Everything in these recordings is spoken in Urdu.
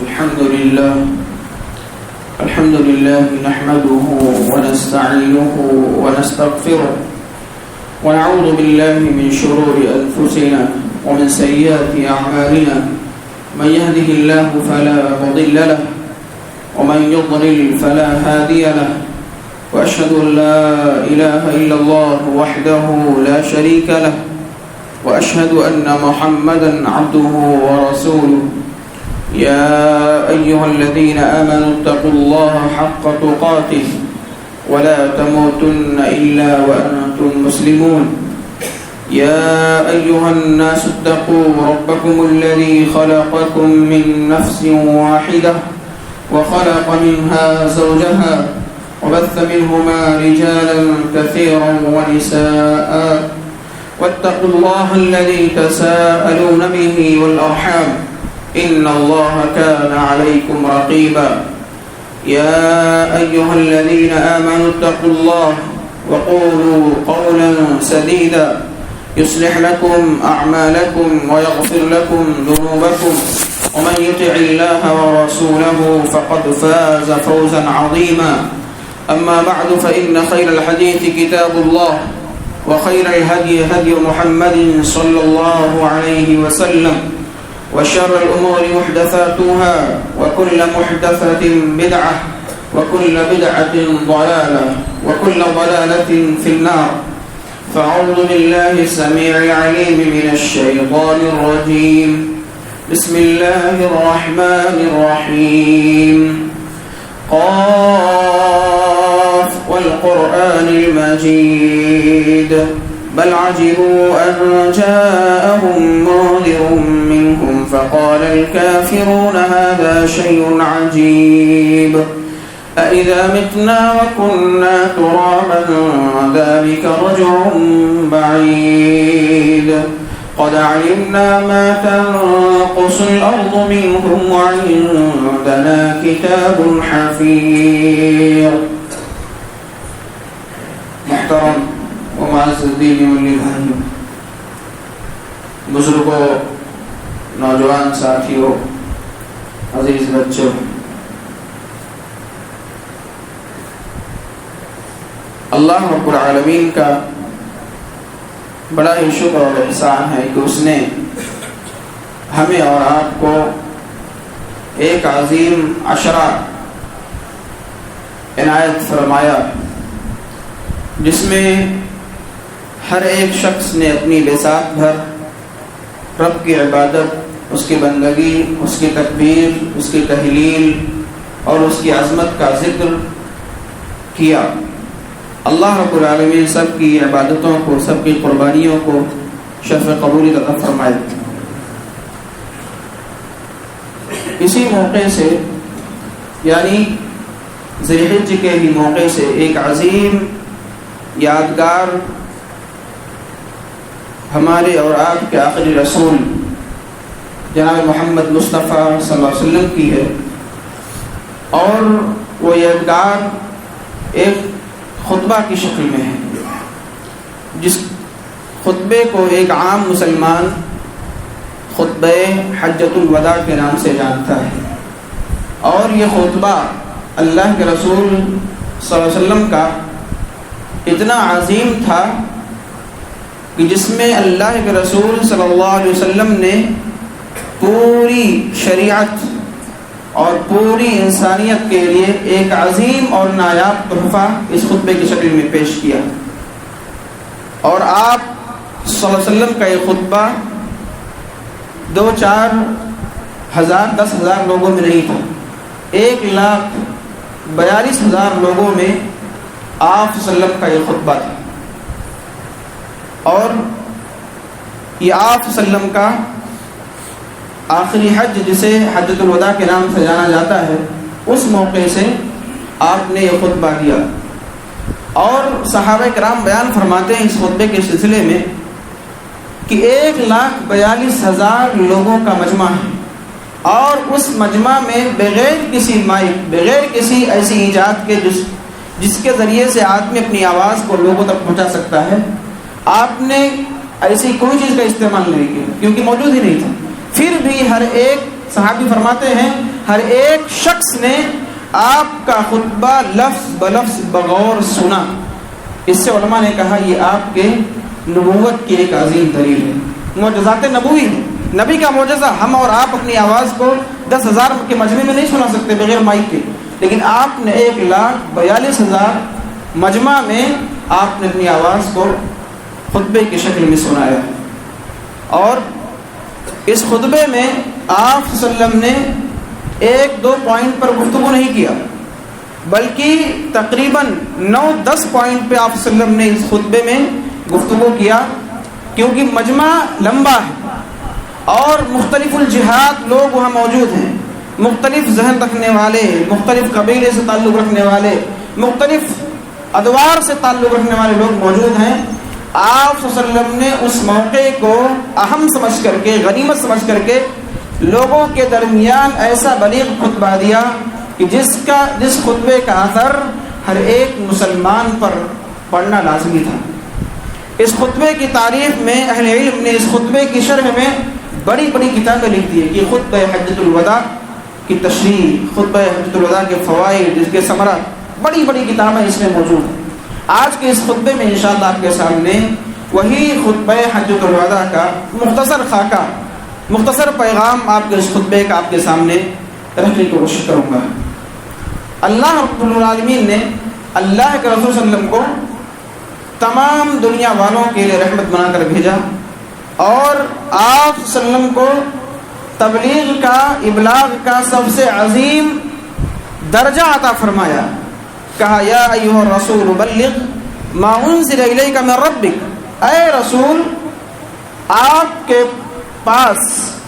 الحمد لله نحمده ونستعينه ونستغفره ونعوذ بالله من شرور أنفسنا ومن سيئات أعمالنا من يهده الله فلا مضل له ومن يضلل فلا هادي له وأشهد أن لا إله إلا الله وحده لا شريك له وأشهد أن محمدا عبده ورسوله يا أيها الذين آمنوا اتقوا الله حق تقاته ولا تموتن إلا وأنتم مسلمون يا أيها الناس اتقوا ربكم الذي خلقكم من نفس واحدة وخلق منها زوجها وبث منهما رجالا كثيرا ونساء واتقوا الله الذي تساءلون به والأرحام إن الله كان عليكم رقيبا يا أيها الذين آمنوا اتقوا الله وقولوا قولا سديدا يصلح لكم أعمالكم ويغفر لكم ذنوبكم ومن يطع الله ورسوله فقد فاز فوزا عظيما أما بعد فإن خير الحديث كتاب الله وخير الهدي هدي محمد صلى الله عليه وسلم وشر الأمور محدثاتها وكل محدثة بدعة وكل بدعة ضلالة وكل ضلالة في النار فأعوذ بالله السميع العليم من الشيطان الرجيم بسم الله الرحمن الرحيم قاف والقرآن المجيد بل عجبوا أن جاءهم منذر منهم فقال الكافرون هذا شيء عجيب أإذا متنا وكنا ترابا ذلك رجع بعيد قد علمنا ما تنقص الأرض منهم وعندنا كتاب حفيظ. محترم معزز دین واللی بھائیوں، بزرگوں، نوجوان ساتھیوں، عزیز بچوں، اللہ رب العالمین کا بڑا ہی شکر اور احسان ہے کہ اس نے ہمیں اور آپ کو ایک عظیم عشرہ عنایت فرمایا جس میں ہر ایک شخص نے اپنی لسان بھر رب کی عبادت، اس کی بندگی، اس کی تکبیر، اس کی تہلیل اور اس کی عظمت کا ذکر کیا۔ اللہ رب العالمین سب کی عبادتوں کو، سب کی قربانیوں کو شرف قبولیت عطا فرمائے۔ اسی موقع سے یعنی ذی الحجہ کے ہی موقع سے ایک عظیم یادگار ہمارے اور آپ کے آخری رسول جناب محمد مصطفیٰ صلی اللہ علیہ وسلم کی ہے، اور وہ یادگار ایک خطبہ کی شکل میں ہے، جس خطبے کو ایک عام مسلمان خطبہ حجۃ الوداع کے نام سے جانتا ہے، اور یہ خطبہ اللہ کے رسول صلی اللہ علیہ وسلم کا اتنا عظیم تھا کہ جس میں اللہ کے رسول صلی اللہ علیہ وسلم نے پوری شریعت اور پوری انسانیت کے لیے ایک عظیم اور نایاب تحفہ اس خطبے کی شکل میں پیش کیا، اور آپ صلی اللہ علیہ وسلم کا یہ خطبہ 2-4 ہزار 10,000 لوگوں میں نہیں تھا، 1,42,000 لوگوں میں آپ صلی اللہ علیہ وسلم کا یہ خطبہ تھا، اور یہ آپ صلی اللہ علیہ وسلم کا آخری حج جسے حجۃ الوداع کے نام سے جانا جاتا ہے، اس موقع سے آپ نے یہ خطبہ دیا۔ اور صحابہ کرام بیان فرماتے ہیں اس خطبے کے سلسلے میں کہ 1,42,000 لوگوں کا مجمع ہے، اور اس مجمع میں بغیر کسی مائک، بغیر کسی ایسی ایجاد کے جس کے ذریعے سے آدمی اپنی آواز کو لوگوں تک پہنچا سکتا ہے، آپ نے ایسی کوئی چیز کا استعمال نہیں کیا کیونکہ موجود ہی نہیں تھا۔ پھر بھی ہر ایک صحابی فرماتے ہیں ہر ایک شخص نے آپ کا خطبہ لفظ بلفظ بغور سنا۔ اس سے علماء نے کہا یہ آپ کے نبوت کی ایک عظیم دلیل ہے، معجزات نبوی ہے۔ نبی کا معجزہ ہم اور آپ اپنی آواز کو 10,000 کے مجمع میں نہیں سنا سکتے بغیر مائک کے، لیکن آپ نے 1,42,000 مجمع میں آپ نے اپنی آواز کو خطبے کی شکل میں سنایا۔ اور اس خطبے میں آپ صلی اللہ علیہ وسلم نے 1-2 پوائنٹ پر گفتگو نہیں کیا، بلکہ تقریباً 9-10 پوائنٹ پہ آپ صلی اللہ علیہ وسلم نے اس خطبے میں گفتگو کیا، کیونکہ مجمع لمبا ہے اور مختلف الجہات لوگ وہاں موجود ہیں، مختلف ذہن رکھنے والے، مختلف قبیلے سے تعلق رکھنے والے، مختلف ادوار سے تعلق رکھنے والے لوگ موجود ہیں۔ آپ صلی اللہ علیہ وسلم نے اس موقع کو اہم سمجھ کر کے، غنیمت سمجھ کر کے لوگوں کے درمیان ایسا بلیغ خطبہ دیا کہ جس خطبے کا اثر ہر ایک مسلمان پر پڑھنا لازمی تھا۔ اس خطبے کی تعریف میں اہل علم نے اس خطبے کی شرح میں بڑی بڑی کتابیں لکھ دی ہیں کہ خطبہ حجۃ الوداع کی تشریح، خطبہ حجۃ الوداع کے فوائد، اس کے ثمرات، بڑی بڑی کتابیں اس میں موجود ہیں۔ آج کے اس خطبے میں انشاءاللہ آپ کے سامنے وہی خطبہ حجۃ الوداع کا مختصر خاکہ، مختصر پیغام آپ کے اس خطبے کا آپ کے سامنے رکھنے کی کوشش کروں گا۔ اللہ رب العالمین نے اللہ کے رسول صلی اللہ علیہ وسلم کو تمام دنیا والوں کے لیے رحمت بنا کر بھیجا، اور آپ صلی اللہ علیہ وسلم کو تبلیغ کا، ابلاغ کا سب سے عظیم درجہ عطا فرمایا۔ کہا یا ایھا الرسول بلغ ما انزل الیک من ربک، اے رسول آپ کے پاس،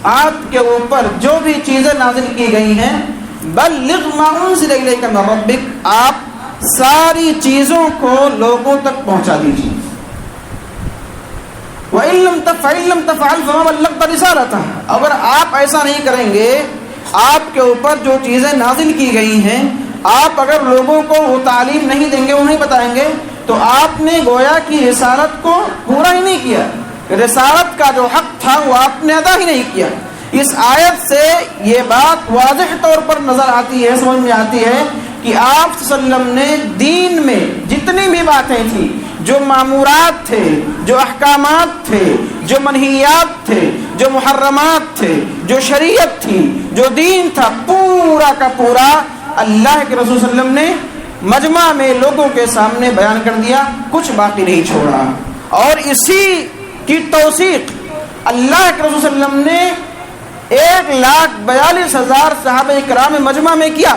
آپ کے اوپر جو بھی چیزیں نازل کی گئی ہیں، بلغ ما انزل الیک من ربک، آپ ساری چیزوں کو لوگوں تک پہنچا دیجیے۔ وَإِن لَّمْ تَفْعَلْ فَمَا بَلَّغْتَ رِسَالَتَهُ، اگر آپ ایسا نہیں کریں گے، آپ کے اوپر جو چیزیں نازل کی گئی ہیں آپ اگر لوگوں کو وہ تعلیم نہیں دیں گے، وہ نہیں بتائیں گے، تو آپ نے گویا کی رسالت کو پورا ہی نہیں کیا، رسالت کا جو حق تھا وہ آپ نے ادا ہی نہیں کیا۔ اس آیت سے یہ بات واضح طور پر نظر آتی ہے، سمجھ میں آتی ہے کہ آپ صلی اللہ علیہ وسلم نے دین میں جتنی بھی باتیں تھیں، جو معمورات تھے، جو احکامات تھے، جو منہیات تھے، جو محرمات تھے، جو شریعت تھی، جو دین تھا، پورا کا پورا اللہ کے رسول صلی اللہ علیہ وسلم نے مجمع میں لوگوں کے سامنے بیان کر دیا، کچھ باقی نہیں چھوڑا۔ اور اسی کی توثیق اللہ کے رسول صلی اللہ علیہ وسلم نے 1,42,000 صحابہ کرام مجمع میں کیا۔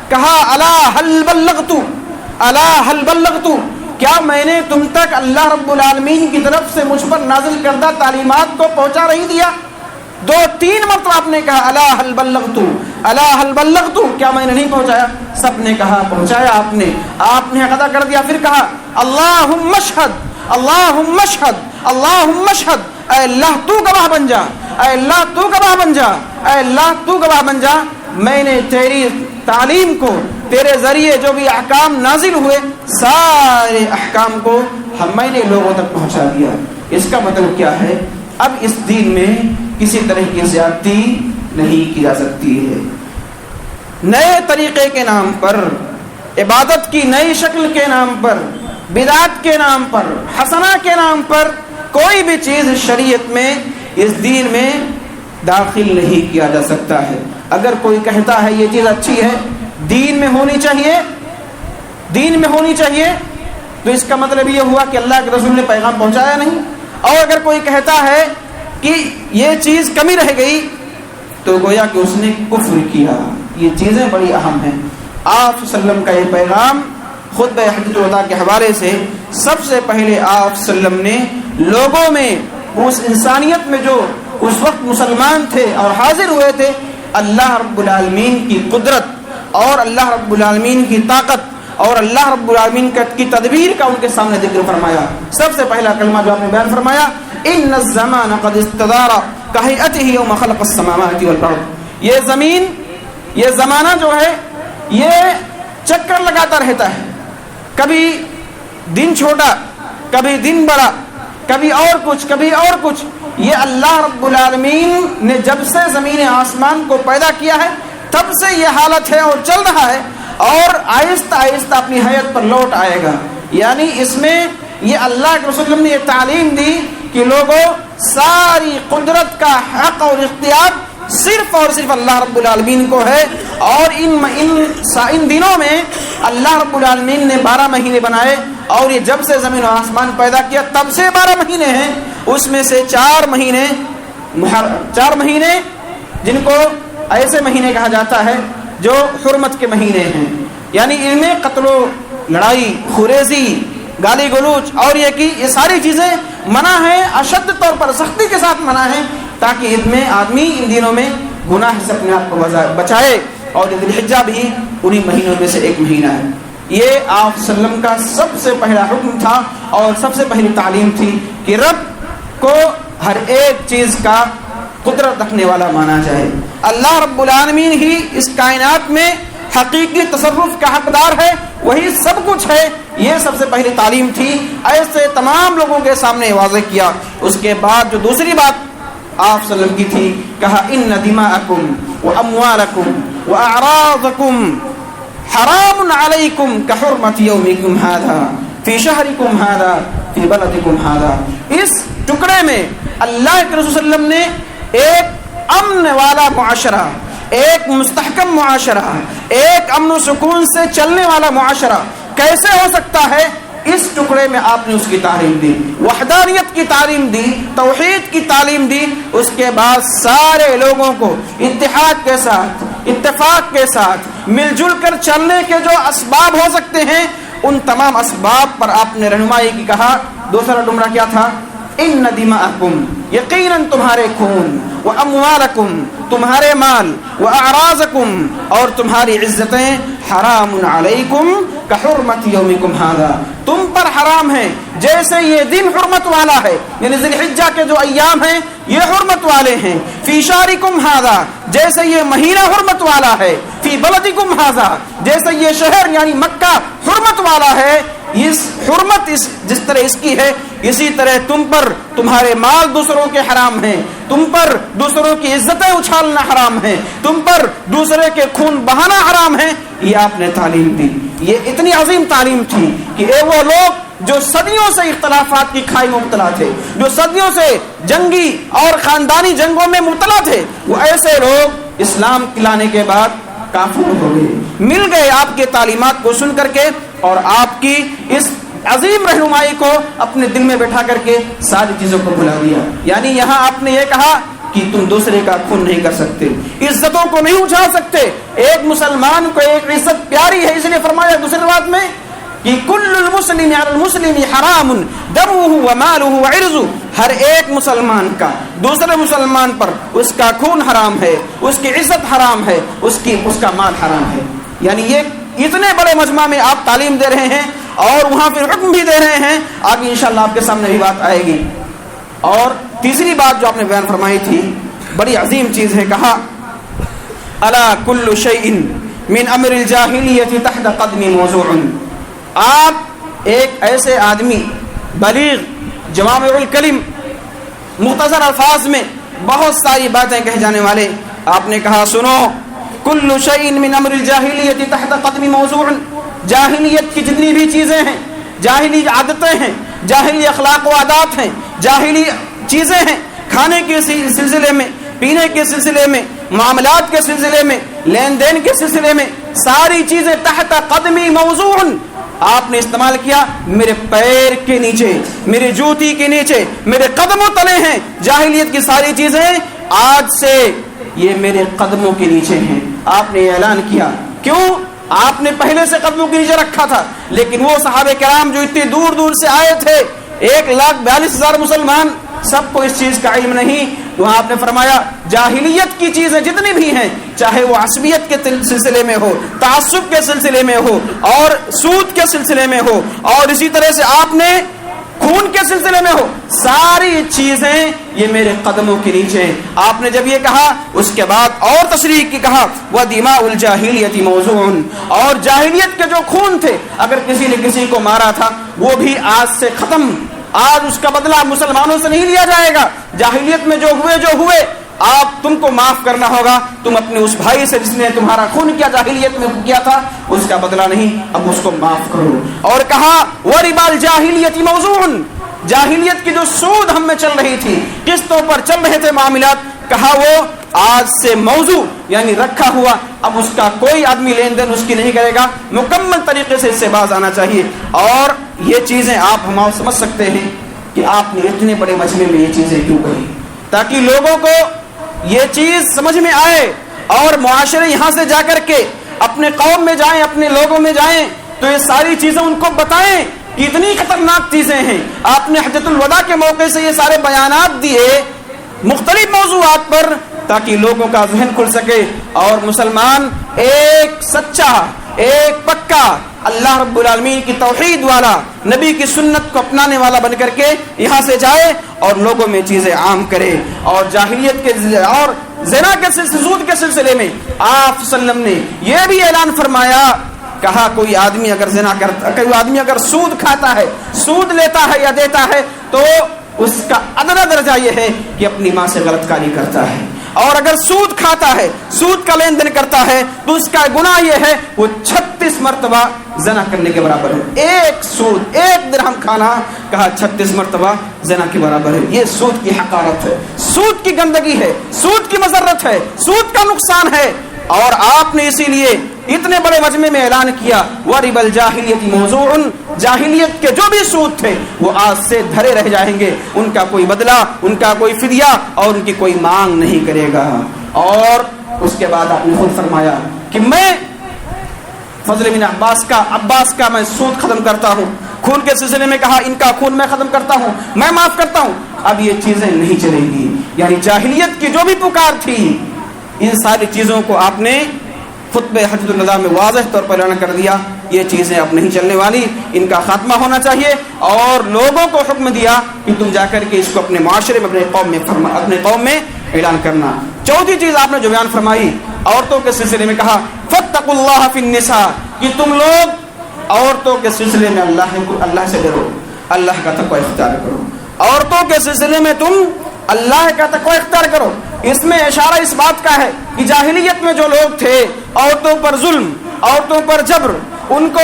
کہا الا هل بلغت، الا هل بلغت، کیا میں نے تم تک اللہ رب العالمین کی طرف سے مجھ پر نازل کردہ تعلیمات کو پہنچا نہیں دیا؟ 2-3 مرتبہ آپ نے کہا الا هل بلغت، الا هل بلغت، کیا میں نے نہیں پہنچایا؟ سب نے کہا پہنچایا آپ نے، آپ نے ادا کر دیا۔ پھر کہا اللہم اشہد، اللہم اشہد، اللہم اشہد، اے اللہ تو گواہ بن جا، اے اللہ تو گواہ بن جا، اے اللہ تو گواہ بن جا، میں نے تیری تعلیم کو، تیرے ذریعے جو بھی احکام نازل ہوئے سارے احکام کو میں نے لوگوں تک پہنچا دیا۔ اس کا مطلب کیا ہے؟ اب اس دین میں کسی طرح کی زیادتی نہیں کی جا سکتی ہے۔ نئے طریقے کے نام پر، عبادت کی نئی شکل کے نام پر، بدعت کے نام پر، حسنہ کے نام پر کوئی بھی چیز شریعت میں، اس دین میں داخل نہیں کیا جا سکتا ہے۔ اگر کوئی کہتا ہے یہ چیز اچھی ہے، دین میں ہونی چاہیے، دین میں ہونی چاہیے، تو اس کا مطلب یہ ہوا کہ اللہ کے رسول نے پیغام پہنچایا نہیں۔ اور اگر کوئی کہتا ہے کہ یہ چیز کمی رہ گئی، تو گویا کہ اس نے کفر کیا۔ یہ چیزیں بڑی اہم ہیں۔ آپ صلی اللہ علیہ وسلم کا یہ پیغام خطبہ حجۃ الوداع کے حوالے سے سب سے پہلے آپ صلی اللہ علیہ وسلم نے لوگوں میں، اس انسانیت میں جو اس وقت مسلمان تھے اور حاضر ہوئے تھے، اللہ رب العالمین کی قدرت اور اللہ رب العالمین کی طاقت اور اللہ رب العالمین کی تدبیر کا ان کے سامنے ذکر فرمایا۔ سب سے پہلا کلمہ جو آپ نے بیان فرمایا، ان الزمان قد استدار کہیئته یوم خلق السماوات والارض، یہ زمین، یہ زمانہ جو ہے یہ چکر لگاتا رہتا ہے، کبھی دن چھوٹا، کبھی دن بڑا، کبھی اور کچھ، کبھی اور کچھ۔ یہ اللہ رب العالمین نے جب سے زمین آسمان کو پیدا کیا ہے، تب سے یہ حالت ہے اور چل رہا ہے، اور آہستہ آہستہ اپنی حیت پر لوٹ آئے گا۔ یعنی اس میں یہ اللہ کے رسول نے یہ تعلیم دی کہ لوگوں ساری قدرت کا حق اور اختیار صرف اور صرف اللہ رب العالمین کو ہے، اور ان دنوں میں اللہ رب العالمین نے 12 مہینے بنائے، اور یہ جب سے زمین و آسمان پیدا کیا تب سے 12 مہینے ہیں، اس میں سے 4 مہینے جن کو ایسے مہینے کہا جاتا ہے جو حرمت کے مہینے ہیں، یعنی ان میں قتل و لڑائی، خریزی، گالی گلوچ اور یہ ساری چیزیں منع ہیں، اشد طور پر سختی کے ساتھ منع ہیں، تاکہ ان میں آدمی ان دنوں میں گناہ سے اپنے آپ کو بچائے۔ اور ذی الحجہ بھی انہی مہینوں میں سے ایک مہینہ ہے۔ یہ آپ صلی اللہ علیہ وسلم کا سب سے پہلا حکم تھا اور سب سے پہلی تعلیم تھی کہ رب کو ہر ایک چیز کا قدرت رکھنے والا مانا جائے۔ اللہ رب العالمین ہی اس کائنات میں حقیقی تصرف کا حقدار ہے، وہی سب کچھ ہے، یہ سب سے پہلی تعلیم تھی۔ ایسے تمام لوگوں کے سامنے واضح کیا۔ اس کے بعد جو دوسری بات آپ صلی اللہ علیہ وسلم کی تھی، کہا ان دماءکم واموالکم واعراضکم حرام علیکم کحرمت یومکم ھذا فی شہرکم ھذا فی بلدکم ھذا۔ اس ٹکڑے میں اللہ کے رسول صلی اللہ علیہ وسلم نے ایک امن والا معاشرہ، ایک مستحکم معاشرہ، ایک امن و سکون سے چلنے والا معاشرہ کیسے ہو سکتا ہے، اس ٹکڑے میں آپ نے اس کی تعلیم دی، وحدانیت کی تعلیم دی، توحید کی تعلیم دی۔ اس کے بعد سارے لوگوں کو اتحاد کے ساتھ، اتفاق کے ساتھ مل جل کر چلنے کے جو اسباب ہو سکتے ہیں، ان تمام اسباب پر آپ نے رہنمائی کی۔ کہا دوسرا ڈمرہ کیا تھا، ان دماءکم، یقیناً تمہارے خون، واموالکم، تمہارے مال، واعراضکم، اور تمہاری عزتیں، حرام علیکم کحرمت یومکم ھذا، تم پر حرام ہے جیسے یہ دن حرمت والا ہے، یعنی ذی الحجہ کے جو ایام ہیں یہ حرمت والے ہیں، فی شہرکم ھذا، جیسے یہ مہینہ حرمت والا ہے، فی بلدکم ھذا، جیسے یہ شہر یعنی مکہ حرمت والا ہے۔ اس حرمت جس طرح اس کی ہے، اسی طرح تم پر تمہارے مال دوسروں کے حرام ہیں، تم پر دوسروں کی عزتیں اچھالنا حرام ہے، تم پر دوسرے کے خون بہانا حرام ہے۔ یہ آپ نے تعلیم دی۔ یہ اتنی عظیم تعلیم تھی کہ وہ لوگ جو صدیوں سے اختلافات کی کھائی میں مبتلا تھے، جو صدیوں سے جنگی اور خاندانی جنگوں میں مبتلا تھے، وہ ایسے لوگ اسلام لانے کے بعد کافر ہو گئے، مل گئے آپ کے تعلیمات کو سن کر کے، اور آپ کی اس عظیم رہنمائی کو اپنے دل میں بیٹھا کر کے ساری چیزوں کو بھلا دیا۔ یعنی یہاں آپ نے یہ کہا کہ تم دوسرے کا خون نہیں کر سکتے، عزتوں کو نہیں اچھال سکتے، ایک مسلمان کو ایک عزت پیاری ہے، اس لیے فرمایا دوسری بات میں کہ کل المسلم علی المسلم حرام دمہ ومالہ وعرضہ، ہر ایک مسلمان کا دوسرے مسلمان پر اس کا خون حرام ہے، اس کی عزت حرام ہے، اس کا مال حرام ہے۔ یعنی یہ اتنے بڑے مجمع میں آپ تعلیم دے رہے ہیں اور وہاں پھر حکم بھی دے رہے ہیں، آگے انشاءاللہ آپ کے سامنے بھی بات آئے گی۔ اور تیسری بات جو آپ نے بیان فرمائی تھی بڑی عظیم چیز ہے، کہا الا کل شیء من امر الجاہلیۃ تحت قدمی موضوع۔ آپ ایک ایسے آدمی بلیغ، جوامع الکلم، مختصر الفاظ میں بہت ساری باتیں کہے جانے والے، آپ نے کہا سنو، کل شیء من امر الجاہلیۃ تحت قدمی موضوع، جاہلیت کی جتنی بھی چیزیں ہیں، جاہلی عادتیں ہیں، جاہلی اخلاق و عادات ہیں، جاہلی چیزیں ہیں، کھانے کے سلسلے میں، پینے کے سلسلے میں، معاملات کے سلسلے میں، لین دین کے سلسلے میں، ساری چیزیں تحت قدمی موضوع، آپ نے استعمال کیا میرے پیر کے نیچے، میرے جوتی کے نیچے، میرے قدموں تلے ہیں، جاہلیت کی ساری چیزیں آج سے یہ میرے قدموں کے نیچے ہیں۔ آپ نے اعلان کیا، کیوں؟ آپ نے پہلے سے قدموں کے نیچے رکھا تھا، لیکن وہ صحابہ کرام جو اتنی دور دور سے آئے تھے، 1,42,000 مسلمان، سب کو اس چیز کا علم نہیں۔ وہاں آپ نے فرمایا جاہلیت کی چیزیں جتنی بھی ہیں، چاہے وہ عصبیت کے سلسلے میں ہو، تعصب کے سلسلے میں ہو، اور سود کے سلسلے میں ہو، اور اسی طرح سے آپ نے خون کے سلسلے میں ہو، ساری چیزیں یہ میرے قدموں کے نیچے ہیں۔ آپ نے جب یہ کہا، اس کے بعد اور تصریح کی، کہا وَدِمَاءُ الْجَاهِلِيَّةِ مَوْضُوعٌ، اور جاہلیت کے جو خون تھے، اگر کسی نے کسی کو مارا تھا وہ بھی آج سے ختم، آج اس کا بدلہ مسلمانوں سے نہیں لیا جائے گا۔ جاہلیت میں جو ہوئے تم کو معاف کرنا ہوگا. تم اپنے اس بھائی سے جس نے تمہارا خون کیا جاہلیت میں کیا تھا اس کا بدلہ نہیں, اب اس کو معاف کرو. اور کہا وَرِبَا الْجَاهِلِيَّةِ مَوْضُوعٌ, جاہلیت کی جو سود ہم میں چل رہی تھی, قسطوں پر چل رہے تھے معاملات, کہا وہ آج سے موضوع یعنی رکھا ہوا, اب اس کا کوئی آدمی لین دین اس کی نہیں کرے گا, مکمل طریقے سے اس سے باز آنا چاہیے. اور یہ چیزیں آپ ہم سمجھ سکتے ہیں کہ آپ نے اتنے بڑے مجمع میں یہ چیزیں کیوں کہی, تاکہ لوگوں کو یہ چیز سمجھ میں آئے اور معاشرے یہاں سے جا کر کے اپنے قوم میں جائیں, اپنے لوگوں میں جائیں تو یہ ساری چیزیں ان کو بتائیں کہ اتنی خطرناک چیزیں ہیں. آپ نے حجۃ الوداع کے موقع سے یہ سارے بیانات دیے مختلف موضوعات پر تاکہ لوگوں کا ذہن کھل سکے اور مسلمان ایک سچا, ایک پکا, اللہ رب العالمین کی توحید والا, نبی کی سنت کو اپنانے والا بن کر کے یہاں سے جائے اور لوگوں میں چیزیں عام کرے. اور جاہلیت کے اور زنا کے سلسلے, سود کے سلسلے میں آپ صلی اللہ علیہ وسلم نے یہ بھی اعلان فرمایا, کہا کوئی آدمی اگر زنا کرتا, کوئی آدمی اگر سود کھاتا ہے, سود لیتا ہے یا دیتا ہے تو اس کا ادنا درجہ یہ ہے کہ اپنی ماں سے غلط کاری کرتا ہے. اور اگر سود کھاتا ہے, سود کا لین دین کرتا ہے تو اس کا گناہ یہ ہے وہ 36 مرتبہ زنا کرنے کے برابر ہے. ایک سود, ایک درہم کھانا, کہا 36 مرتبہ زنا کے برابر ہے. یہ سود کی حقارت ہے, سود کی گندگی ہے, سود کی مضرت ہے, سود کا نقصان ہے. اور آپ نے اسی لیے اتنے بڑے مجمع میں اعلان کیا وَرِبَا الْجَاهِلِيَّةِ مَوْضُوعٌ, جاہلیت کے جو بھی سود تھے وہ آج سے دھرے رہ جائیں گے, ان کا کوئی بدلہ, ان کا کوئی فدیہ اور ان کی کوئی مانگ نہیں کرے گا. اور اس کے بعد آپ نے خود فرمایا کہ میں فضل بن عباس کا میں سود ختم کرتا ہوں. خون کے سلسلے میں کہا ان کا خون میں ختم کرتا ہوں, میں معاف کرتا ہوں. اب یہ چیزیں نہیں چلیں گی. یعنی جاہلیت کی جو بھی پکار تھی ان ساری چیزوں کو آپ نے خطبہ حجۃ الوداع میں واضح طور پر اعلان کر دیا, یہ چیزیں اب نہیں چلنے والی, ان کا خاتمہ ہونا چاہیے. اور لوگوں کو حکم دیا کہ تم جا کر کے اس کو اپنے معاشرے میں, اپنے قوم میں اعلان کرنا. چوتھی چیز آپ نے جو بیان فرمائی عورتوں کے سلسلے میں, کہا فاتقوا اللہ فی النساء, کہ تم لوگ عورتوں کے سلسلے میں اللہ سے ڈرو, اللہ کا تقوی اختیار کرو. عورتوں کے سلسلے میں تم اللہ کا تقوی اختیار کرو. اس میں اشارہ اس بات کا ہے کہ جاہلیت میں جو لوگ تھے عورتوں پر ظلم, عورتوں پر جبر, ان کو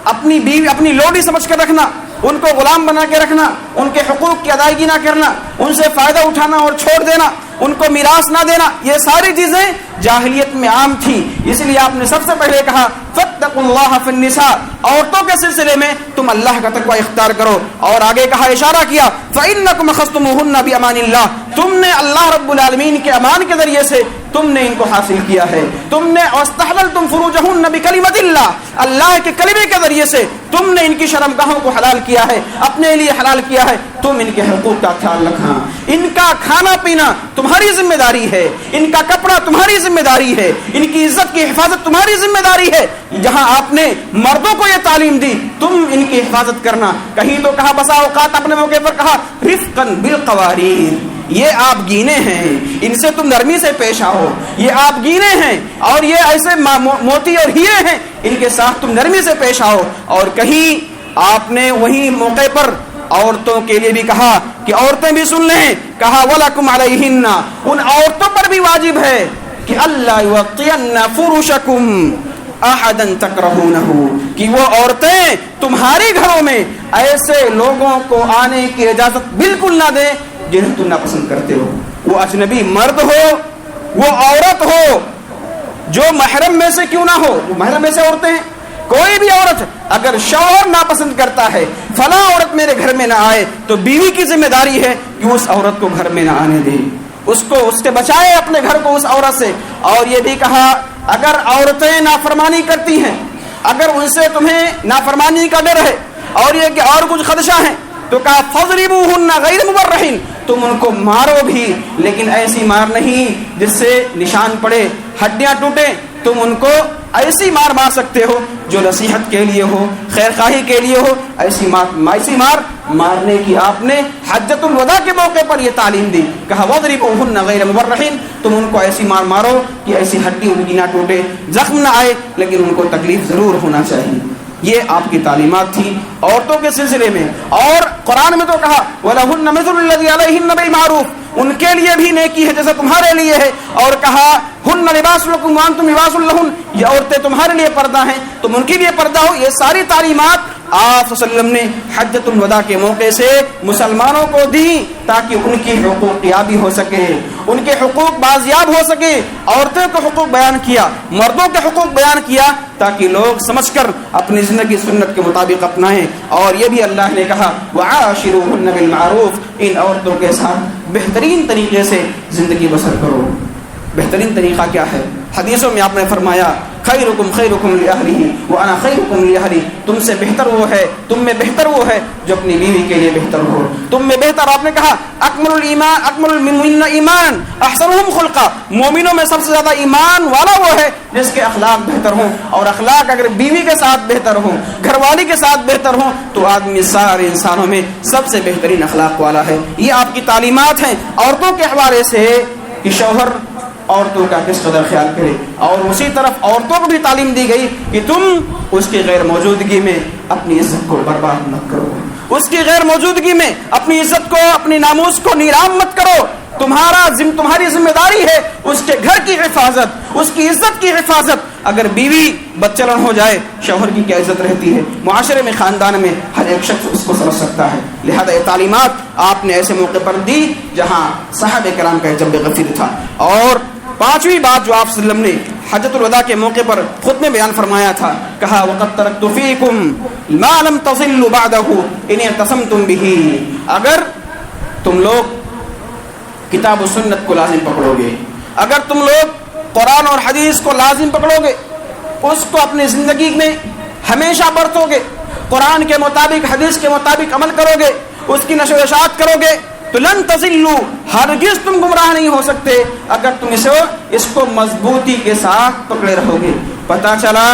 اپنی بیوی, اپنی لوڈی سمجھ کر رکھنا, ان کو غلام بنا کے رکھنا, ان کے حقوق کی ادائیگی نہ کرنا, ان سے فائدہ اٹھانا اور چھوڑ دینا, ان کو میراث نہ دینا, یہ ساری چیزیں جاہلیت میں عام تھی. اس لیے آپ نے سب سے پہلے کہا فاتقوا اللہ فی النساء, عورتوں کے سلسلے میں تم اللہ کا تقوی اختیار کرو. اور آگے کہا, اشارہ کیا فإنکم اخذتموہن بأمان اللہ, تم نے اللہ رب العالمین کے امان کے ذریعے سے تم نے ان کو حاصل کیا ہے. تم نے واستحللتم فروجہن بکلمۃ اللہ, اللہ کے کلمے کے ذریعے سے تم نے ان کی شرمگاہوں کو حلال کیا ہے, اپنے لیے حلال کیا ہے. تم ان کے حقوق کا خیال رکھنا, ان کا کھانا پینا تمہاری ذمہ داری ہے, ان کا کپڑا تمہاری ذمہ داری ہے, ان کی عزت کی حفاظت تمہاری ذمہ داری ہے. جہاں آپ نے مردوں کو یہ تعلیم دی تم ان کی حفاظت کرنا. کہیں تو کہا بسا اوقات اپنے موقع پر کہا رفقاً بالقواریر, یہ آپ گینے ہیں, ان سے تم نرمی سے پیش آؤ. یہ آپ گینے ہیں اور یہ ایسے موتی اور ہیرے ہیں, ان کے ساتھ تم نرمی سے پیش آؤ. اور کہیں آپ نے وہی موقع پر عورتوں کے لیے بھی کہا کہ عورتیں بھی سن لیں, کہا وَلَكُمْ عَلَيْهِنَّ, ان عورتوں پر بھی واجب ہے کہ اللہ يُوَطِّيَنَّ فُرُوشَكُمْ أَحَدًا تَكْرَهُونَهُ, کہ وہ عورتیں تمہارے گھروں میں ایسے لوگوں کو آنے کی اجازت بالکل نہ دیں جنہیں تم ناپسند کرتے ہو. وہ اجنبی مرد ہو, وہ عورت ہو, جو محرم میں سے کیوں نہ ہو. وہ محرم میں سے عورتیں ہیں, کوئی بھی عورت اگر شوہر ناپسند کرتا ہے فلاں عورت میرے گھر میں نہ آئے, تو بیوی کی ذمہ داری ہے کہ اس عورت کو گھر میں نہ آنے دے, اس سے بچائے اپنے گھر کو اس عورت سے. اور یہ بھی کہا اگر عورتیں نافرمانی کرتی ہیں, اگر ان سے تمہیں نافرمانی کا ڈر ہے اور یہ کہ اور کچھ خدشہ ہیں, تو کہا فَاضْرِبُوهُنَّ غَيْرَ مُبَرِّحِينَ, تم ان کو مارو بھی لیکن ایسی مار نہیں جس سے نشان پڑے, ہڈیاں ٹوٹے. تم ان کو ایسی مار سکتے ہو جو نصیحت کے لیے ہو, خیر خواہی کے لیے ہو. ایسی مار مارنے کی آپ نے حجۃ الوداع کے موقع پر یہ تعلیم دی. کہا وَاضْرِبُوهُنَّ غَيْرَ مُبَرِّحِينَ, تم ان کو ایسی مار مارو کہ ایسی ہڈی ان کی نہ ٹوٹے, زخم نہ آئے, لیکن ان کو تکلیف ضرور ہونا چاہیے. یہ آپ کی تعلیمات تھی عورتوں کے سلسلے میں. اور قرآن میں تو کہا وَلَهُنَّ مِثْلُ الَّذِي عَلَيْهِنَّ بِالْمَعْرُوفِ, ان کے لیے بھی نیکی ہے جیسا تمہارے لیے ہے، اور کہا ہن لباس لکم وانتم لباس لہن، یہ عورتیں تمہارے لیے پردہ ہیں تم ان کے لیے پردہ ہو۔ یہ ساری تعلیمات آپ صلی اللہ علیہ وسلم نے حجۃ الوداع کے موقع سے مسلمانوں کو دی تاکہ ان کی حقوق یابی ہو سکے، ان کے حقوق بازیاب ہو سکے۔ عورتوں کے حقوق بیان کیا، مردوں کے حقوق بیان کیا تاکہ لوگ سمجھ کر اپنی زندگی سنت کے مطابق اپنائیں۔ اور یہ بھی اللہ نے کہا وعاشروہن بالمعروف، ان عورتوں کے ساتھ بہترین طریقے سے زندگی بسر کرو۔ بہترین طریقہ کیا ہے؟ حدیثوں میں آپ نے فرمایا خیرکم خیرکم لأہلہ وانا خیرکم لأہلی، تم سے بہتر وہ ہے، تم میں بہتر وہ ہے جو اپنی بیوی کے لیے بہتر ہو۔ تم میں بہتر، آپ نے کہا اکمل الایمان اکمل المؤمنین ایمان احسنہم خلقا، مومنوں میں سب سے زیادہ ایمان والا وہ ہے جس کے اخلاق بہتر ہوں، اور اخلاق اگر بیوی کے ساتھ بہتر ہوں، گھر والی کے ساتھ بہتر ہوں تو آدمی سارے انسانوں میں سب سے بہترین اخلاق والا ہے۔ یہ آپ کی تعلیمات ہیں عورتوں کے حوالے سے کہ شوہر عورتوں کا کس قدر خیال کرے، اور اسی طرف عورتوں کو بھی تعلیم دی گئی کہ تم اس کی غیر موجودگی میں اپنی عزت کو برباد مت کرو، اس کی غیر موجودگی میں اپنی عزت کو، اپنی ناموس کو نیلام مت کرو۔ تمہاری ذمہ داری ہے اس کے گھر کی حفاظت، اس کی عزت کی حفاظت۔ اگر بیوی بدچلن ہو جائے شوہر کی کیا عزت رہتی ہے؟ معاشرے میں، خاندان میں ہر ایک شخص اس کو سمجھ سکتا ہے۔ لہذا یہ تعلیمات آپ نے ایسے موقع پر دی جہاں صحابہ کرام کا جب غفیر تھا۔ اور پانچویں بات جو آپ صلی اللہ علیہ وسلم نے حجۃ الوداع کے موقع پر خود میں بیان فرمایا تھا، کہا وَقَدْ تَرَكْتُ فِيكُمْ مَا لَمْ تَضِلُّوا بَعْدَهُ إِنْ اعْتَصَمْتُمْ بِهِ، اگر تم لوگ کتاب و سنت کو لازم پکڑو گے، اگر تم لوگ قرآن اور حدیث کو لازم پکڑو گے، اس کو اپنی زندگی میں ہمیشہ برتو گے، قرآن کے مطابق حدیث کے مطابق عمل کرو گے، اس کی نشر و اشاعت کرو گے، تو لن تضلوا، ہرگز تم گمراہ نہیں ہو سکتے اگر تم اس کو مضبوطی کے ساتھ پکڑے رہو گے۔ پتہ چلا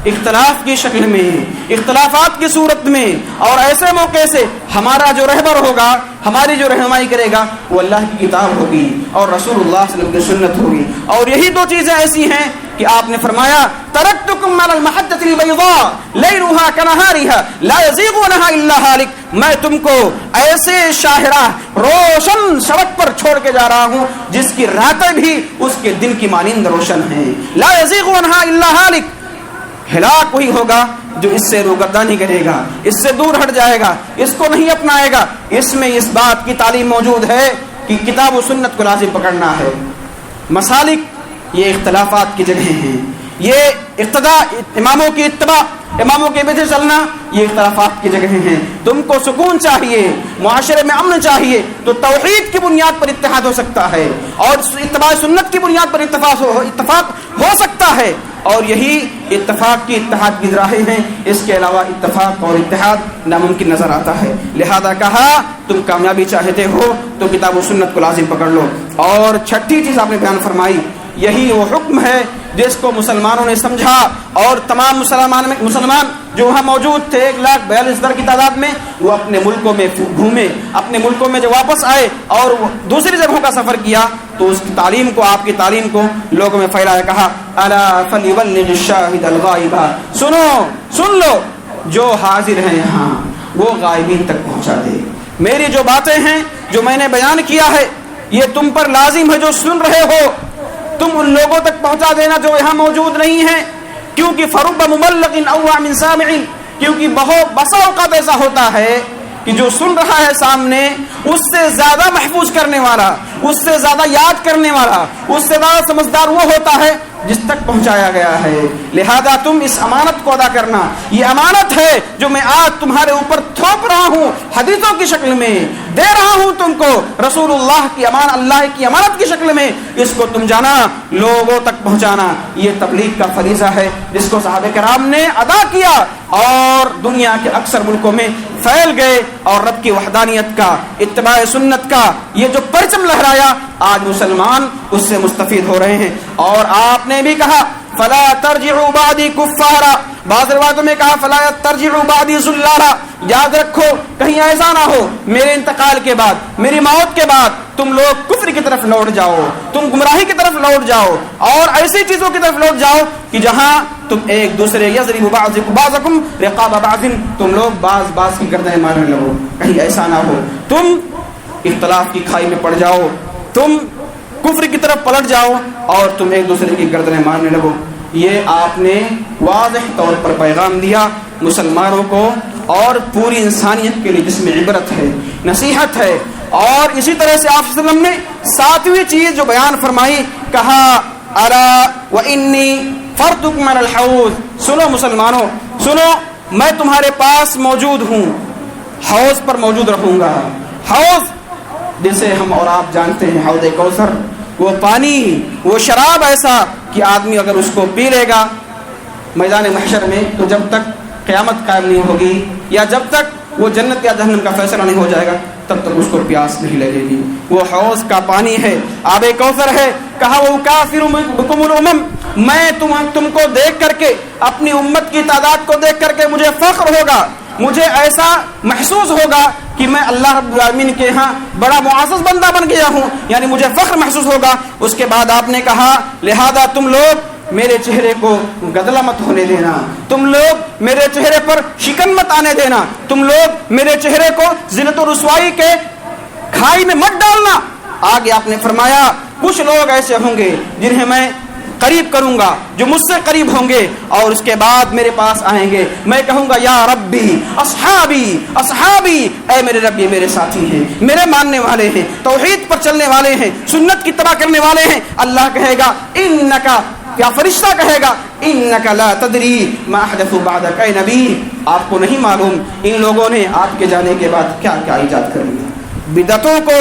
اختلاف کی شکل میں، اختلافات کی صورت میں، اور ایسے موقع سے ہمارا جو رہبر ہوگا، ہماری جو رہنمائی کرے گا وہ اللہ کی کتاب ہوگی اور رسول اللہ صلی اللہ علیہ وسلم کی سنت ہوگی۔ اور یہی دو چیزیں ایسی ہیں کہ آپ نے فرمایا ترکتکم علی المحجۃ البیضاء لیلھا کنہارھا لا یزیغ عنہا الا ہالک، میں تم کو ایسے شاہراہ روشن سڑک پر چھوڑ کے جا رہا ہوں جس کی راتیں بھی اس کے دن کی مانند روشن ہیں۔ لا یزیغ عنہا الا ہالک، ہلاک وہی ہوگا جو اس سے روگردانی کرے گا، اس سے دور ہٹ جائے گا، اس کو نہیں اپنائے گا۔ اس میں اس بات کی تعلیم موجود ہے کہ کتاب و سنت کو لازم پکڑنا ہے۔ مسالک یہ اختلافات کی جگہیں ہیں، یہ اقتداء، اماموں کی اتباع، اماموں کے پیچھے چلنا یہ اختلافات کی جگہیں ہیں۔ تم کو سکون چاہیے، معاشرے میں امن چاہیے تو توحید کی بنیاد پر اتحاد ہو سکتا ہے، اور اتباع سنت کی بنیاد پر اتفاق ہو سکتا ہے، اور یہی اتفاق کی اتحاد کی راہیں ہیں۔ اس کے علاوہ اتفاق اور اتحاد ناممکن نظر آتا ہے۔ لہذا کہا تم کامیابی چاہتے ہو تو کتاب و سنت کو لازم پکڑ لو۔ اور چھٹی چیز آپ نے بیان فرمائی، یہی وہ حکم ہے جس کو مسلمانوں نے سمجھا، اور تمام مسلمان جو وہاں موجود تھے 1,42,000 کی تعداد میں، وہ اپنے ملکوں میں گھومے، اپنے ملکوں میں جو واپس آئے اور دوسری جگہوں کا سفر کیا تو اس کی تعلیم کو، آپ کی تعلیم کو لوگوں میں پھیلایا۔ کہا الا فلیبلغ الشاہد الغائب، سنو، سن لو، جو حاضر ہیں یہاں وہ غائبین تک پہنچا دے۔ میری جو باتیں ہیں، جو میں نے بیان کیا ہے، یہ تم پر لازم ہے جو سن رہے ہو، تم ان لوگوں تک پہنچا دینا جو یہاں موجود نہیں ہیں، کیونکہ فرب مبلغ اوعى من سامع، کیونکہ بہت بسا اوقات ایسا ہوتا ہے کہ جو سن رہا ہے سامنے اس سے زیادہ محفوظ کرنے والا، اس سے زیادہ یاد کرنے والا، اس سے زیادہ سمجھدار وہ ہوتا ہے جس تک پہنچایا گیا ہے۔ لہذا تم اس امانت کو ادا کرنا، یہ امانت ہے جو میں آج تمہارے اوپر تھوپ رہا ہوں، حدیثوں کی شکل میں دے رہا ہوں تم کو، رسول اللہ کی اللہ کی امانت کی شکل میں، اس کو تم جانا، لوگوں تک پہنچانا۔ یہ تبلیغ کا فریضہ ہے جس کو صحابہ کرام نے ادا کیا اور دنیا کے اکثر ملکوں میں پھیل گئے، اور رب کی وحدانیت کا، اتباع سنت کا یہ جو پرچم لہرایا، آج مسلمان اس سے مستفید ہو رہے ہیں۔ اور آپ نے بھی کہا فلا ترجعوا بعدی کفارا، بعض روایتوں میں کہا فلا ترجعوا بعدی ذلارا، یاد رکھو کہیں ایسا نہ ہو میرے انتقال کے بعد، میری موت کے بعد تم لوگ کفر کی طرف لوٹ جاؤ، تم گمراہی کی طرف لوٹ جاؤ، اور ایسی چیزوں کی طرف لوٹ جاؤ کہ جہاں تم ایک دوسرے یضرب بعضکم رقاب بعض، تم لوگ بعض کی گردنیں مارنے لگو۔ کہیں ایسا نہ ہو، تم اختلاف کی کھائی میں پڑ جاؤ، تم کفر کی طرف پلٹ جاؤ اور تم ایک دوسرے کی گردنیں مارنے لگو۔ یہ آپ نے واضح طور پر پیغام دیا مسلمانوں کو اور پوری انسانیت کے لیے، جس میں عبرت ہے، نصیحت ہے۔ اور اسی طرح سے آپ صلی اللہ علیہ وسلم نے ساتویں چیز جو بیان فرمائی، کہا الا وانی فرضکم علی الحوض، سنو مسلمانوں، سنو میں تمہارے پاس موجود ہوں، حوض پر موجود رہوں گا۔ حوض جسے ہم اور آپ جانتے ہیں، حوض کوثر، وہ پانی، وہ شراب ایسا کہ آدمی اگر اس کو پی لے گا میدان محشر میں تو جب تک قیامت قائم نہیں ہوگی یا جب تک وہ جنت یا جہنم کا فیصلہ نہیں ہو جائے گا تب تک اس کو پیاس نہیں لگے گی۔ وہ حوض کا پانی ہے، آب کوثر ہے۔ کہا وہ کافر بکم الامم، میں تم کو دیکھ کر کے، اپنی امت کی تعداد کو دیکھ کر کے مجھے فخر ہوگا، مجھے ایسا محسوس ہوگا کہ میں اللہ رب العالمین کے ہاں بڑا معزز بندہ بن گیا ہوں، یعنی مجھے فخر محسوس ہوگا۔ اس کے بعد آپ نے کہا لہذا تم لوگ میرے چہرے کو گدلا مت ہونے دینا، تم لوگ میرے چہرے پر شکن مت آنے دینا، تم لوگ میرے چہرے کو ذلت و رسوائی کے کھائی میں مت ڈالنا۔ آگے آپ نے فرمایا کچھ لوگ ایسے ہوں گے جنہیں میں قریب کروں گا، جو مجھ سے قریب ہوں گے، اور اس کے بعد میرے پاس آئیں گے، میں کہوں گا یا ربی اصحابی اصحابی، اے میرے رب یہ میرے ساتھی ہیں، میرے ماننے والے ہیں، توحید پر چلنے والے ہیں، سنت کی اتباع کرنے والے ہیں۔ اللہ کہے گا انکا، یا فرشتہ کہے گا انکا لا تدری ما احدث بعدک، اے نبی آپ کو نہیں معلوم ان لوگوں نے آپ کے جانے کے بعد کیا کیا ایجاد کر لیا، بدعتوں کو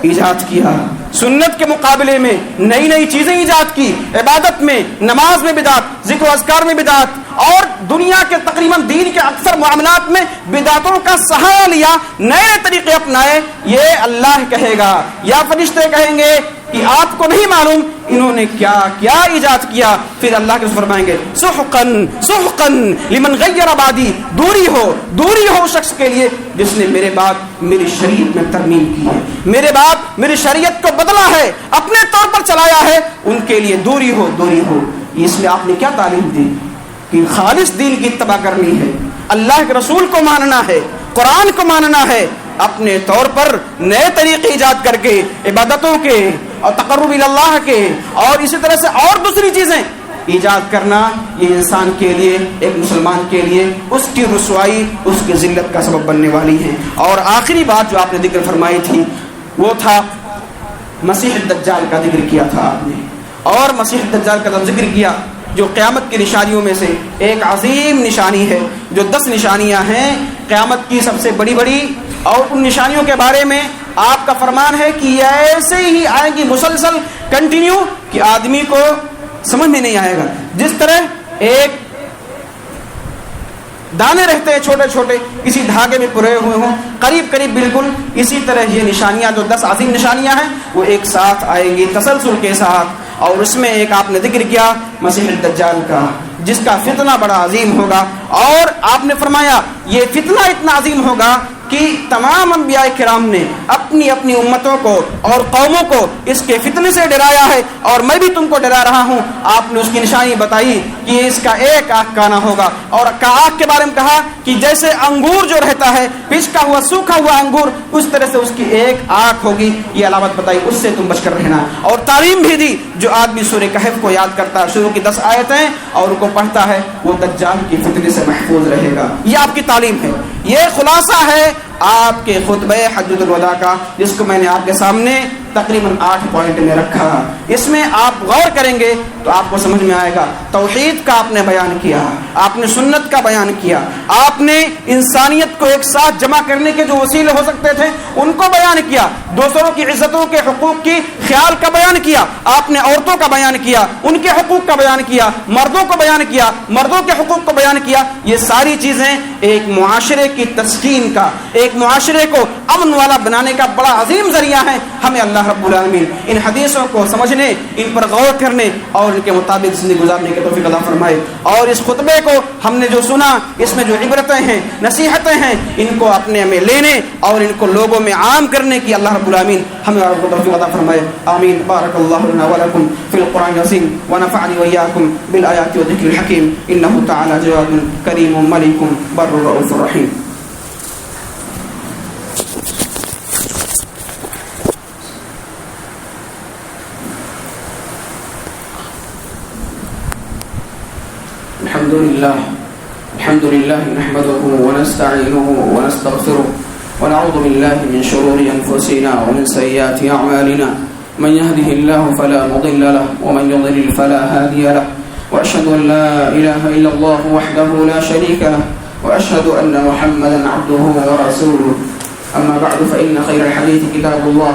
ایجاد کیا، سنت کے مقابلے میں نئی نئی چیزیں ایجاد کی، عبادت میں، نماز میں بدعت، ذکر و اذکار میں بدعت، اور دنیا کے تقریباً دین کے اکثر معاملات میں بدعتوں کا سہارا لیا، نئے نئے طریقے اپنائے۔ یہ اللہ کہے گا یا فرشتے کہیں گے کہ آپ کو نہیں معلوم انہوں نے کیا کیا ایجاد کیا۔ پھر اللہ کے فرمائیں گے سحقن سحقن لمن غیر بعدی، دوری ہو اس شخص کے لیے جس نے میرے بعد میری شریعت میں ترمیم کی ہے، میرے بعد میری شریعت کو بدلا ہے، اپنے طور پر چلایا ہے، ان کے لیے دوری ہو۔ اس میں آپ نے کیا تعلیم دی کہ خالص دین کی اتباع کرنی ہے، اللہ کے رسول کو ماننا ہے، قرآن کو ماننا ہے، اپنے طور پر نئے طریقے ایجاد کر کے عبادتوں کے اور تقرب اللہ کے اور اسی طرح سے اور دوسری چیزیں ایجاد کرنا، یہ انسان کے لیے، ایک مسلمان کے لیے اس کی رسوائی، اس کی ذلت کا سبب بننے والی ہے۔ اور آخری بات جو آپ نے ذکر فرمائی تھی وہ تھا مسیح الدجال کا ذکر کیا تھا آپ نے، اور مسیح الدجال کا ذکر کیا جو قیامت کی نشانیوں میں سے ایک عظیم نشانی ہے، جو 10 نشانیاں ہیں قیامت کی سب سے بڑی بڑی، اور ان نشانیوں کے بارے میں آپ کا فرمان ہے کہ یہ ایسے ہی آئیں گی مسلسل کنٹینیو کہ آدمی کو سمجھ میں نہیں آئے گا۔ جس طرح ایک دانے رہتے ہیں چھوٹے چھوٹے کسی دھاگے میں پرے ہوئے ہوں، قریب بالکل اسی طرح یہ نشانیاں جو 10 عظیم نشانیاں ہیں وہ ایک ساتھ آئیں گی تسلسل کے ساتھ۔ اور اس میں ایک آپ نے ذکر کیا مسیح الدجال کا، جس کا فتنہ بڑا عظیم ہوگا، اور آپ نے فرمایا یہ فتنہ اتنا عظیم ہوگا کہ تمام انبیاء کرام نے اپنی اپنی امتوں کو اور قوموں کو اس کے فتنے سے ڈرایا ہے، اور میں بھی تم کو ڈرا رہا ہوں۔ آپ نے اس کی نشانی بتائی کہ اس کا ایک آنکھ کانا ہوگا، اور آنکھ کے بارے میں کہا کہ جیسے انگور جو رہتا ہے پچکا ہوا سوکھا ہوا انگور، اس طرح سے اس کی ایک آنکھ ہوگی، یہ علامت بتائی، اس سے تم بچ کر رہنا۔ اور تعلیم بھی دی جو آدمی سورہ کہف کو یاد کرتا ہے، شروع کی 10 آیتیں اور ان کو پڑھتا ہے، وہ دجال کی فتنے سے محفوظ رہے گا۔ یہ آپ کی تعلیم ہے، یہ خلاصہ ہے آپ کے خطبہ حجۃ الوداع کا، جس کو میں نے آپ کے سامنے تقریباً 8 پوائنٹ میں رکھا۔ اس میں آپ غور کریں گے تو آپ کو سمجھ میں آئے گا، توحید کا آپ نے بیان کیا، آپ نے سنت کا بیان کیا، آپ نے انسانیت کو ایک ساتھ جمع کرنے کے جو وسیلے ہو سکتے تھے ان کو بیان کیا، دوسروں کی عزتوں کے حقوق کی خیال کا بیان کیا، آپ نے عورتوں کا بیان کیا، ان کے حقوق کا بیان کیا، مردوں کو بیان کیا، مردوں کے حقوق کو بیان کیا۔ یہ ساری چیزیں ایک معاشرے کی تسکین کا، ایک معاشرے کو امن والا بنانے کا بڑا عظیم ذریعہ ہے۔ ہمیں اللہ رب العالمین ان حدیثوں کو سمجھنے، ان پر غور کرنے اور ان کے مطابق زندگی گزارنے کی توفیق عطا فرمائے۔ اور اس خطبے کو ہم نے جو سنا، اس میں جو عبرتیں ہیں، نصیحتیں ہیں، ان کو اپنے میں لینے اور ان کو لوگوں میں عام کرنے کی اللہ رب العالمین ہمیں اور کو توفیق عطا فرمائے۔ آمین۔ بارک اللہ لنا ولکم فی القرآن العظیم ونفعنی وإياکم بالآیات والذکر الحکیم، انہ تعالی جواد کریم ملک بر رؤوف رحیم۔ الحمد لله نحمده ونستعينه ونستغفره ونعوذ بالله من شرور أنفسنا ومن سيئات أعمالنا من يهده الله فلا مضل له ومن يضلل فلا هادي له وأشهد أن لا إله إلا الله وحده لا شريك له وأشهد أن محمدا عبده ورسوله أما بعد فإن خير الحديث كتاب الله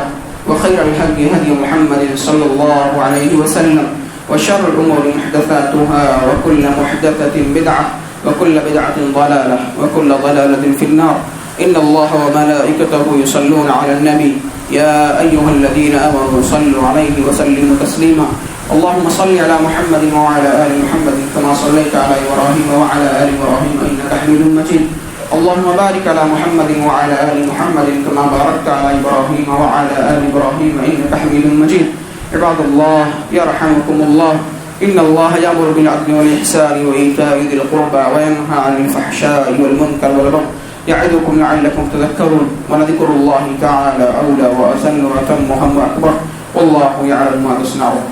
وخير الهدي هدي محمد صلى الله عليه وسلم وشر الأمور محدثاتها وكل محدثة بدعة وكل بدعة ضلالة وكل ضلالة في النار. إن الله وملائكته يصلون على النبي يا أيها الذين آمنوا صلوا عليه وسلموا تسليما. اللهم صل على محمد وعلى آل محمد كما صليت على إبراهيم وعلى آل إبراهيم إنك حميد مجيد. اللهم بارك على محمد وعلى آل محمد كما باركت على إبراهيم وعلى آل إبراهيم إنك حميد مجيد. عباد الله يرحمكم الله، إن الله يأمر بالعدل والإحسان وإيتاء ذي القربى وينهى عن الفحشاء والمنكر والبغي يعظكم لعلكم تذكرون. ولذكر الله تعالى أولى وأسن وأتم وأهم وأكبر، والله يعلم ما تصنعون.